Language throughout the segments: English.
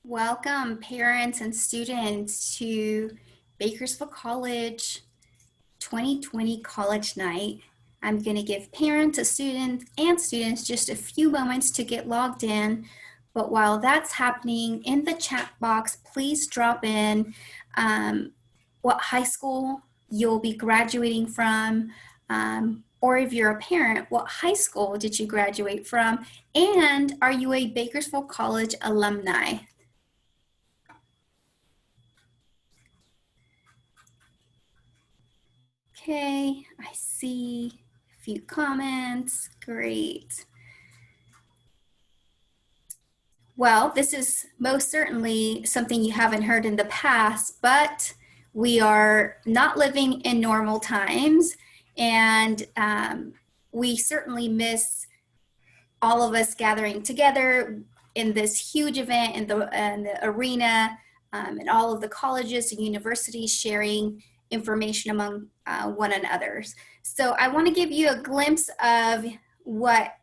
Welcome, parents and students, to Bakersfield College 2020 College Night. I'm going to give parents and students just a few moments to get logged in. But while that's happening, in the chat box, please drop in what high school you'll be graduating from, or if you're a parent, what high school did you graduate from, and are you a Bakersfield College alumni? Okay, I see a few comments. Great. Well, this is most certainly something you haven't heard in the past, but we are not living in normal times, and we certainly miss all of us gathering together in this huge event in the arena, and all of the colleges and universities sharing information among one another. So I want to give you a glimpse of what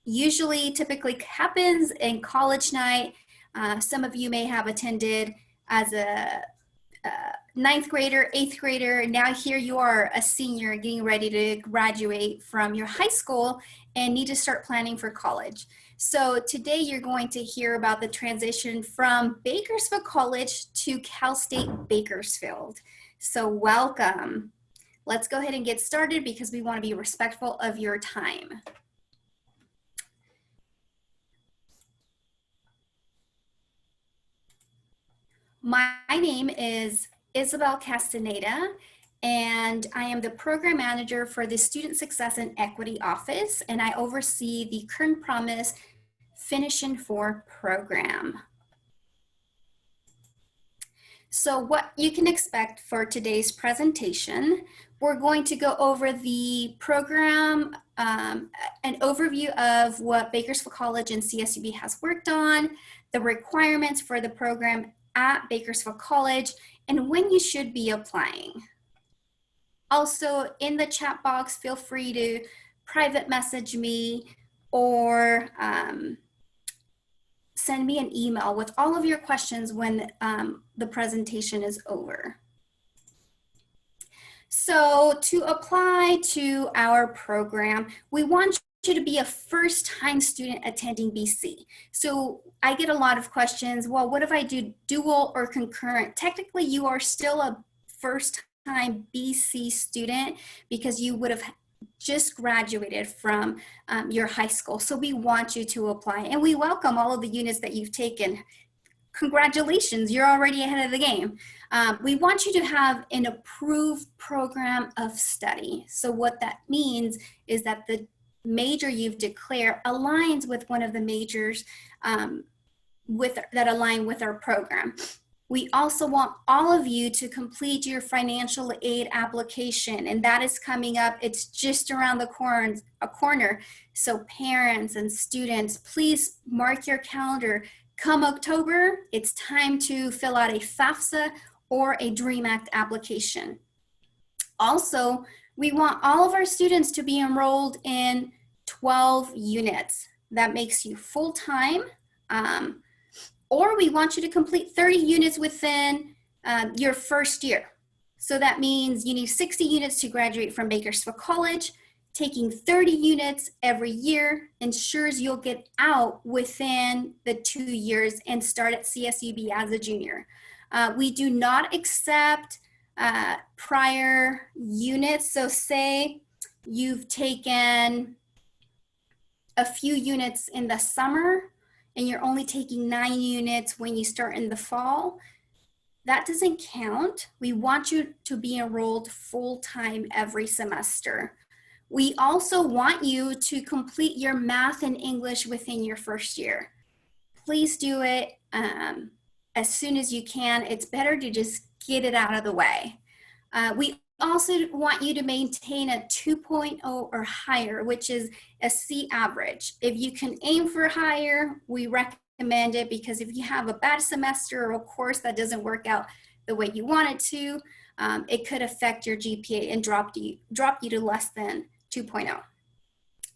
typically happens in college night. Some of you may have attended as a ninth grader, eighth grader. Now here you are, a senior, getting ready to graduate from your high school and need to start planning for college. So today you're going to hear about the transition from Bakersfield College to Cal State Bakersfield. So welcome. Let's go ahead and get started because we want to be respectful of your time. My name is Isabel Castaneda, and I am the program manager for the Student Success and Equity Office, and I oversee the Current Promise Finish in 4 program. So what you can expect for today's presentation, we're going to go over the program, an overview of what Bakersfield College and CSUB has worked on, the requirements for the program at Bakersfield College, and when you should be applying. Also, in the chat box, feel free to private message me or send me an email with all of your questions when the presentation is over. So to apply to our program, we want you to be a first-time student attending BC. So I get a lot of questions, well, what if I do dual or concurrent? Technically, you are still a first-time BC student because you would have just graduated from your high school. So we want you to apply, and we welcome all of the units that you've taken. Congratulations, you're already ahead of the game. We want you to have an approved program of study. So what that means is that the major you've declared aligns with one of the majors that align with our program. We also want all of you to complete your financial aid application, and that is coming up. It's just around the corner. So parents and students, please mark your calendar. Come October, it's time to fill out a FAFSA or a DREAM Act application. Also, we want all of our students to be enrolled in 12 units. That makes you full-time, or we want you to complete 30 units within your first year. So that means you need 60 units to graduate from Bakersfield College. Taking 30 units every year ensures you'll get out within the 2 years and start at CSUB as a junior. We do not accept prior units. So say you've taken a few units in the summer and you're only taking 9 units when you start in the fall. That doesn't count. We want you to be enrolled full-time every semester. We also want you to complete your math and English within your first year. Please do it as soon as you can. It's better to just get it out of the way. We also want you to maintain a 2.0 or higher, which is a C average. If you can aim for higher, we recommend it, because if you have a bad semester or a course that doesn't work out the way you want it to, it could affect your GPA and drop you to less than 2.0.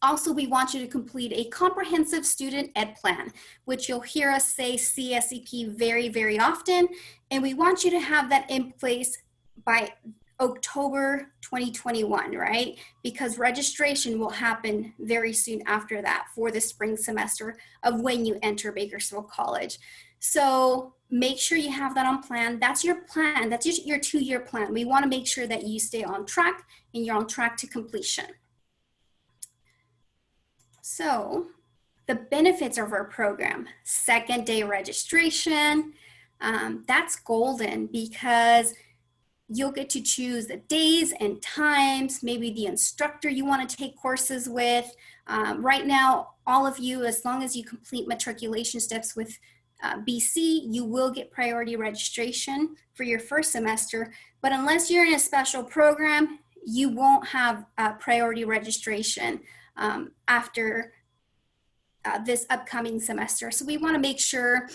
Also, we want you to complete a comprehensive student ed plan, which you'll hear us say CSEP very, very often. And we want you to have that in place by October 2021, right? Because registration will happen very soon after that for the spring semester of when you enter Bakersfield College. So make sure you have that on plan. That's your plan. That's your 2-year plan. We want to make sure that you stay on track and you're on track to completion. So the benefits of our program: second day registration. That's golden because you'll get to choose the days and times, maybe the instructor you want to take courses with. Right now, all of you, as long as you complete matriculation steps with BC, you will get priority registration for your first semester. But unless you're in a special program, you won't have priority registration after this upcoming semester. So we want to make sure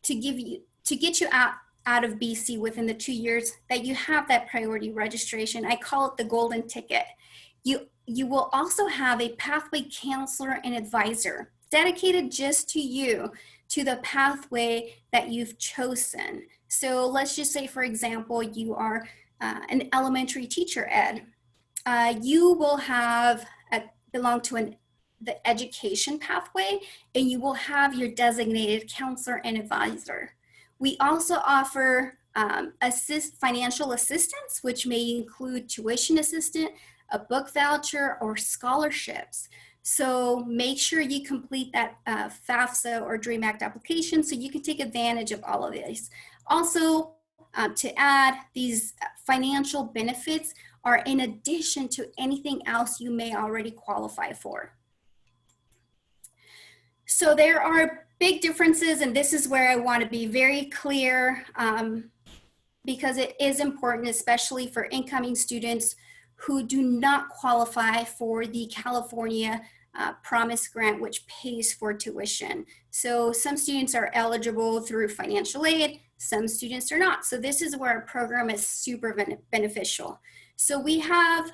to get you out of BC within the 2 years that you have that priority registration. I call it the golden ticket. You will also have a pathway counselor and advisor dedicated just to you, to the pathway that you've chosen. So let's just say, for example, you are an elementary teacher ed. You will have belong to the education pathway, and you will have your designated counselor and advisor. We also offer financial assistance, which may include tuition assistance, a book voucher, or scholarships. So make sure you complete that FAFSA or DREAM Act application so you can take advantage of all of these. Also, to add, these financial benefits are in addition to anything else you may already qualify for. So there are big differences, and this is where I want to be very clear because it is important, especially for incoming students who do not qualify for the California Promise Grant, which pays for tuition. So some students are eligible through financial aid, some students are not. So this is where our program is super beneficial. So we have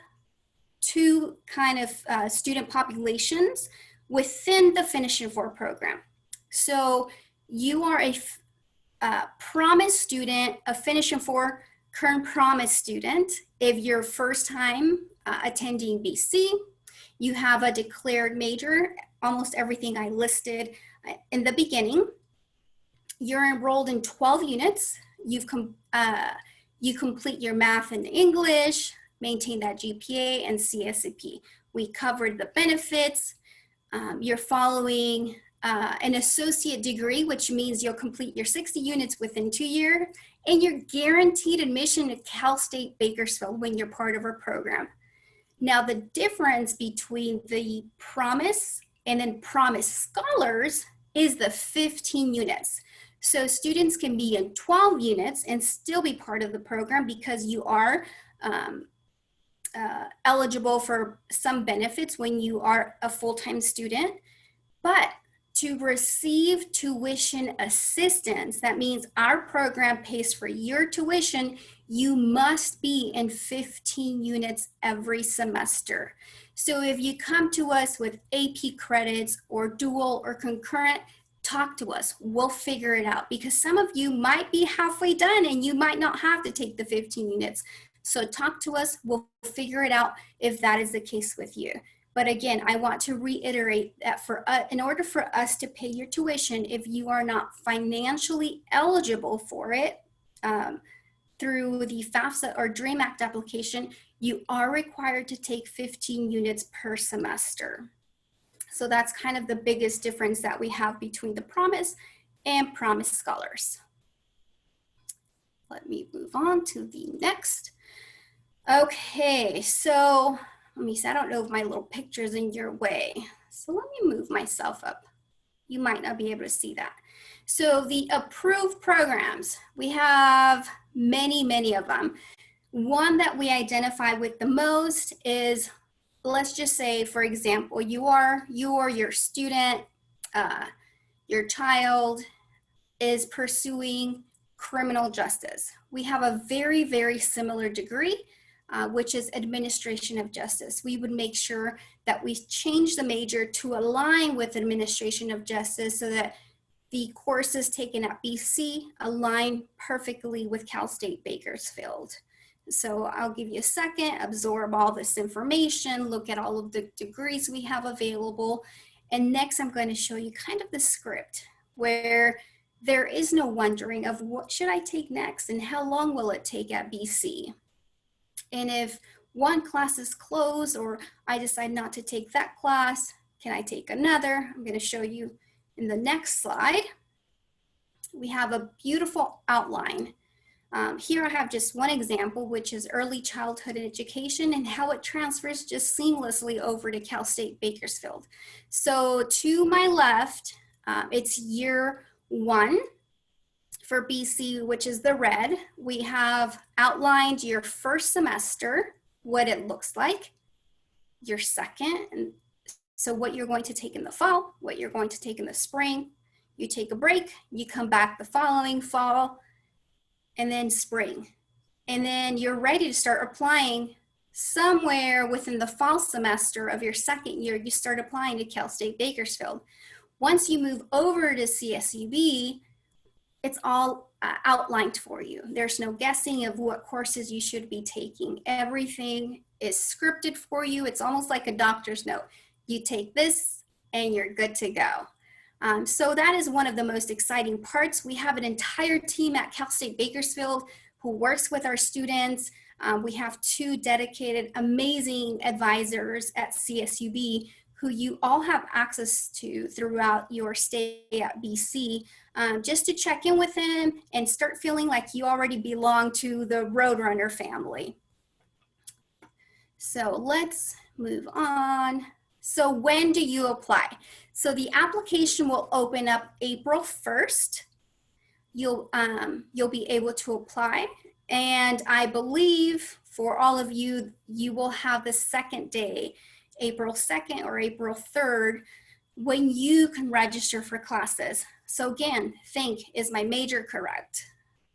two kind of student populations within the Finish in 4 program. So you are a Promise student, a Finish in 4 current Promise student. If you're first time attending BC, you have a declared major, almost everything I listed in the beginning. You're enrolled in 12 units. You complete your math and English, maintain that GPA and CSEP. We covered the benefits. You're following an associate degree, which means you'll complete your 60 units within 2 years, and you're guaranteed admission to Cal State Bakersfield when you're part of our program. Now, the difference between the Promise and then Promise Scholars is the 15 units. So students can be in 12 units and still be part of the program because you are eligible for some benefits when you are a full-time student. But to receive tuition assistance, that means our program pays for your tuition, you must be in 15 units every semester. So if you come to us with AP credits or dual or concurrent, talk to us. We'll figure it out because some of you might be halfway done and you might not have to take the 15 units. So talk to us, we'll figure it out if that is the case with you. But again, I want to reiterate that in order for us to pay your tuition, if you are not financially eligible for it through the FAFSA or DREAM Act application, you are required to take 15 units per semester. So that's kind of the biggest difference that we have between the Promise and Promise Scholars. Let me move on to the next. Okay, so let me see, I don't know if my little picture's in your way. So let me move myself up. You might not be able to see that. So the approved programs, we have many, many of them. One that we identify with the most is, let's just say, for example, you or your student, your child is pursuing criminal justice. We have a very, very similar degree which is Administration of Justice. We would make sure that we change the major to align with Administration of Justice so that the courses taken at BC align perfectly with Cal State Bakersfield. So I'll give you a second, absorb all this information, look at all of the degrees we have available. And next I'm going to show you kind of the script where there is no wondering of what should I take next and how long will it take at BC. And if one class is closed or I decide not to take that class, can I take another? I'm going to show you in the next slide. We have a beautiful outline. Here I have just one example, which is early childhood education and how it transfers just seamlessly over to Cal State Bakersfield. So to my left, it's year 1 for BC, which is the red. We have outlined your first semester, what it looks like, your second, and so what you're going to take in the fall, what you're going to take in the spring. You take a break, you come back the following fall, and then spring. And then you're ready to start applying somewhere within the fall semester of your second year, you start applying to Cal State Bakersfield. Once you move over to CSUB, it's all outlined for you. There's no guessing of what courses you should be taking. Everything is scripted for you. It's almost like a doctor's note. You take this and you're good to go. So that is one of the most exciting parts. We have an entire team at Cal State Bakersfield who works with our students. We have 2 dedicated, amazing advisors at CSUB who you all have access to throughout your stay at BC, just to check in with them and start feeling like you already belong to the Roadrunner family. So let's move on. So when do you apply? So the application will open up April 1st. You'll be able to apply. And I believe for all of you, you will have the second day, April 2nd or April 3rd, when you can register for classes. So again, think, is my major correct?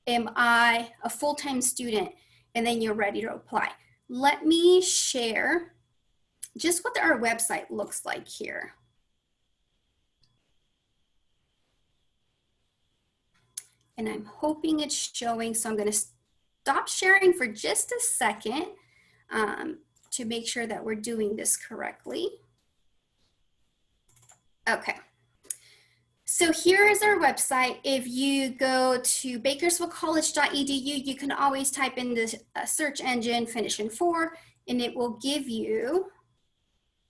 Am I a full-time student? And then you're ready to apply. Let me share just what our website looks like here. And I'm hoping it's showing, so I'm going to stop sharing for just a second to make sure that we're doing this correctly. Okay. So here is our website. If you go to bakersfieldcollege.edu, you can always type in the search engine Finish in 4, and it will give you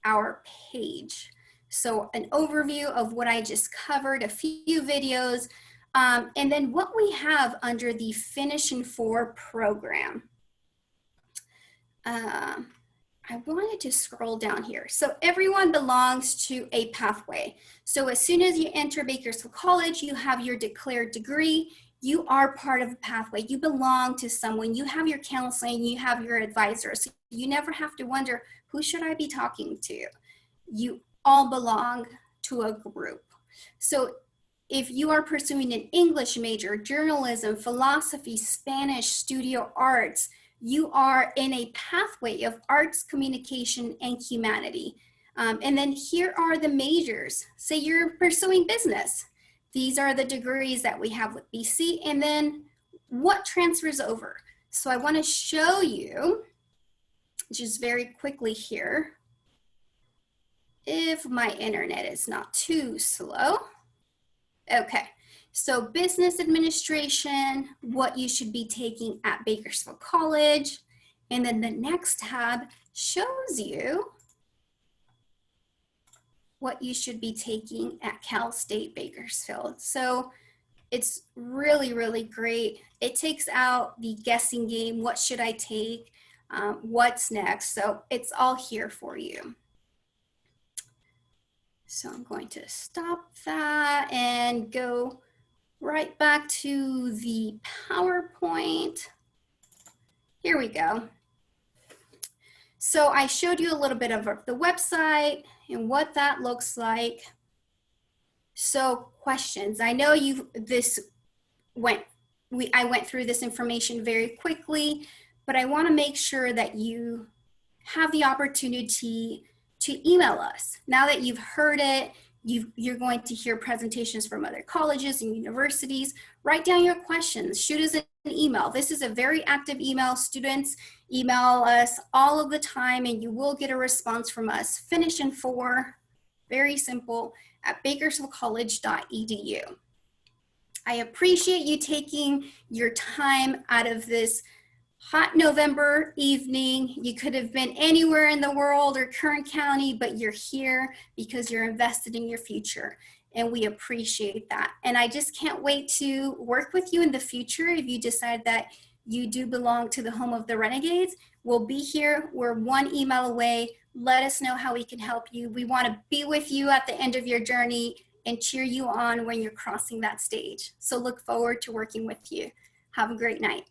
our page. So an overview of what I just covered, a few videos, and then what we have under the Finish in 4 program. I wanted to scroll down here. So everyone belongs to a pathway. So as soon as you enter Bakersfield College, you have your declared degree. You are part of a pathway. You belong to someone. You have your counseling. You have your advisors. So you never have to wonder, who should I be talking to? You all belong to a group. So if you are pursuing an English major, journalism, philosophy, Spanish, studio arts, you are in a pathway of arts, communication, and humanity. And then here are the majors. Say you're pursuing business. These are the degrees that we have with BC, and then what transfers over. So I want to show you just very quickly here, if my internet is not too slow. Okay, so business administration, what you should be taking at Bakersfield College, and then the next tab shows you what you should be taking at Cal State Bakersfield. So it's really, really great. It takes out the guessing game. What should I take? What's next? So it's all here for you. So I'm going to stop that and go right back to the PowerPoint. Here we go. So I showed you a little bit of the website and what that looks like. So questions. I know I went through this information very quickly, but I want to make sure that you have the opportunity to email us. Now that you've heard it, you're going to hear presentations from other colleges and universities. Write down your questions, shoot us an email. This is a very active email. Students email us all of the time and you will get a response from us. Finish in 4, very simple, at bakersfieldcollege.edu. I appreciate you taking your time out of this hot November evening. You could have been anywhere in the world or Kern County, but you're here because you're invested in your future. And we appreciate that. And I just can't wait to work with you in the future. If you decide that you do belong to the home of the Renegades, we'll be here. We're 1 email away. Let us know how we can help you. We want to be with you at the end of your journey and cheer you on when you're crossing that stage. So look forward to working with you. Have a great night.